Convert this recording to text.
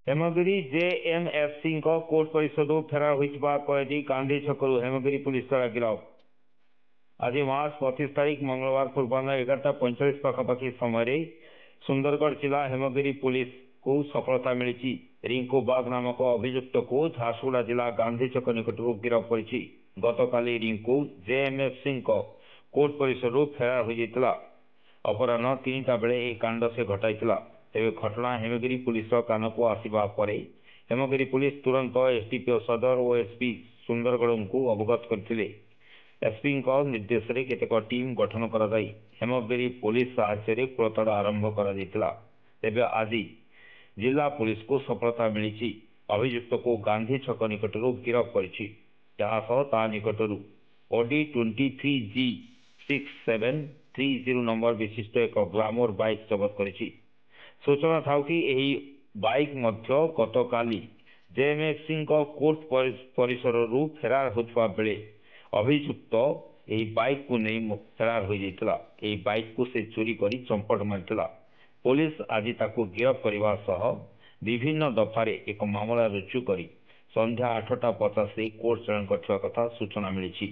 Hemgiri JMFC court परिसर फेरार होता कैदी गांधी छकू हेमगिरी पुलिस द्वारा गिरफ। आज मार्च 25 तारीख मंगलवार पूर्वाह 11:45 पाखापाखि समय सुंदरगढ़ जिला हेमगिरी पुलिस को सफलता मिली। रिंकू बाग नामक अभियुक्त को झारसुगुड़ा जिला गांधी छक निकट गिरफ कर गतकाली रिंकू जेएमएफसी कोर्ट परिसर फेरार होता अपराह 3टा बेले यह कांड से घटाई तेज घटना हेमगिरी पुलिस कान को आसवा पर हेमगिरी पुलिस तुरंत एसडीपीओ सदर और एसपी सुंदरगढ़ को अवगत करते। एसपी निर्देश में केतेक टीम गठन कर हेमगिरी पुलिस साहाय्य खोलताड़ आरंभ कर तेज आज जिला पुलिस को सफलता मिली। अभियुक्त को गांधी छक निकट गिरफ कर निकट ऑडी 23G6730 नंबर विशिष्ट एक ग्लामर बाइक जबत कर सूचना था कि यही बाइक गतकाली जेएमएफसी कोर्ट परिसर फेरार होता बेले अभियुक्त यही बाइक को नहीं फेरार हो जाता। यही बाइक को से चोरी कर चंपट मारिता। पुलिस आज ताको गिरफ करने सह विभिन्न दफारे एक मामला रुजु कर संध्या 8:50 कोर्ट चालाण कर सूचना मिली।